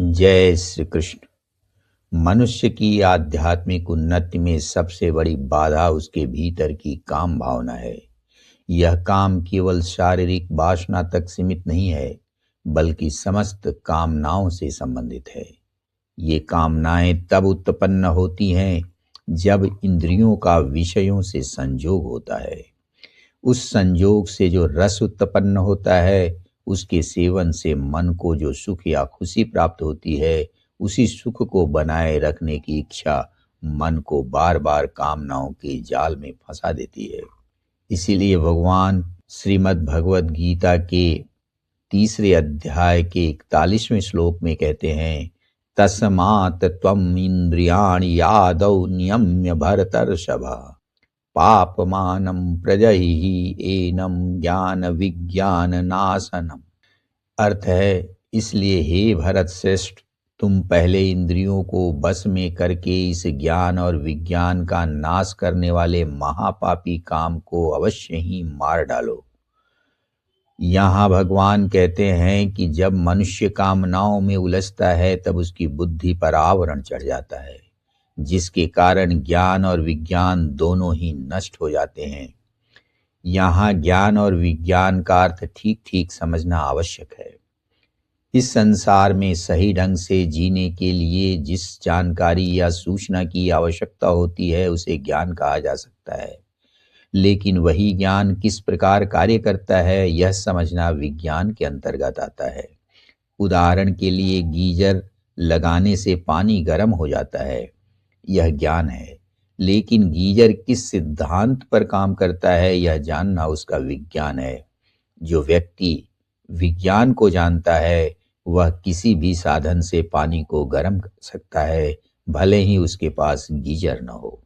जय श्री कृष्ण। मनुष्य की आध्यात्मिक उन्नति में सबसे बड़ी बाधा उसके भीतर की काम भावना है। यह काम केवल शारीरिक वासना तक सीमित नहीं है, बल्कि समस्त कामनाओं से संबंधित है। ये कामनाएं तब उत्पन्न होती हैं जब इंद्रियों का विषयों से संयोग होता है। उस संयोग से जो रस उत्पन्न होता है, उसके सेवन से मन को जो सुख या खुशी प्राप्त होती है, उसी सुख को बनाए रखने की इच्छा मन को बार बार कामनाओं के जाल में फंसा देती है। इसीलिए भगवान श्रीमद् भगवद गीता के 3 अध्याय के 41वें श्लोक में कहते हैं, तस्मात् त्वम् इंद्रियाणि यादौ नियम्य भरतर्षभ पापमानं प्रजहि एनं ज्ञान विज्ञान नाशनम। अर्थ है, इसलिए हे भरत श्रेष्ठ, तुम पहले इंद्रियों को बस में करके इस ज्ञान और विज्ञान का नाश करने वाले महापापी काम को अवश्य ही मार डालो। यहाँ भगवान कहते हैं कि जब मनुष्य कामनाओं में उलझता है, तब उसकी बुद्धि पर आवरण चढ़ जाता है, जिसके कारण ज्ञान और विज्ञान दोनों ही नष्ट हो जाते हैं। यहाँ ज्ञान और विज्ञान का अर्थ ठीक ठीक समझना आवश्यक है। इस संसार में सही ढंग से जीने के लिए जिस जानकारी या सूचना की आवश्यकता होती है, उसे ज्ञान कहा जा सकता है। लेकिन वही ज्ञान किस प्रकार कार्य करता है, यह समझना विज्ञान के अंतर्गत आता है। उदाहरण के लिए, गीजर लगाने से पानी गर्म हो जाता है, यह ज्ञान है। लेकिन गीजर किस सिद्धांत पर काम करता है, यह जानना उसका विज्ञान है। जो व्यक्ति विज्ञान को जानता है, वह किसी भी साधन से पानी को गर्म कर सकता है, भले ही उसके पास गीजर न हो।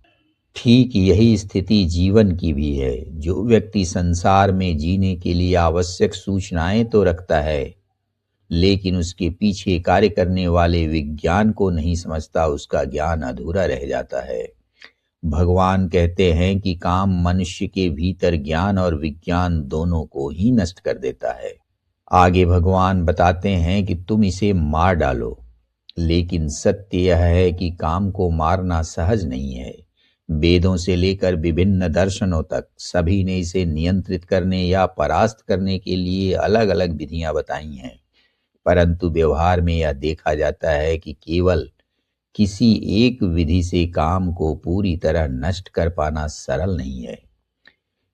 ठीक यही स्थिति जीवन की भी है। जो व्यक्ति संसार में जीने के लिए आवश्यक सूचनाएं तो रखता है, लेकिन उसके पीछे कार्य करने वाले विज्ञान को नहीं समझता, उसका ज्ञान अधूरा रह जाता है। भगवान कहते हैं कि काम मनुष्य के भीतर ज्ञान और विज्ञान दोनों को ही नष्ट कर देता है। आगे भगवान बताते हैं कि तुम इसे मार डालो। लेकिन सत्य यह है कि काम को मारना सहज नहीं है। वेदों से लेकर विभिन्न दर्शनों तक सभी ने इसे नियंत्रित करने या परास्त करने के लिए अलग अलग विधियां बताई हैं, परंतु व्यवहार में यह देखा जाता है कि केवल किसी एक विधि से काम को पूरी तरह नष्ट कर पाना सरल नहीं है।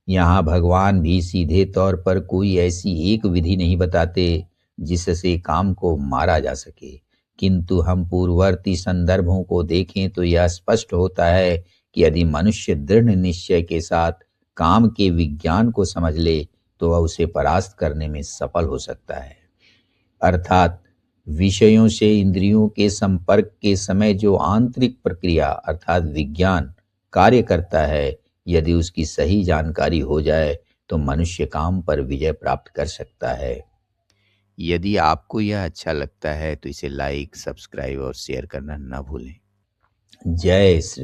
यहाँ भगवान भी सीधे तौर पर कोई ऐसी एक विधि नहीं बताते जिससे काम को मारा जा सके, किंतु हम पूर्ववर्ती संदर्भों को देखें तो यह स्पष्ट होता है कि यदि मनुष्य दृढ़ निश्चय के साथ काम के विज्ञान को समझ ले, तो वह उसे परास्त करने में सफल हो सकता है। अर्थात विषयों से इंद्रियों के संपर्क के समय जो आंतरिक प्रक्रिया अर्थात विज्ञान कार्य करता है, यदि उसकी सही जानकारी हो जाए तो मनुष्य काम पर विजय प्राप्त कर सकता है। यदि आपको यह अच्छा लगता है तो इसे लाइक, सब्सक्राइब और शेयर करना न भूलें। जय श्री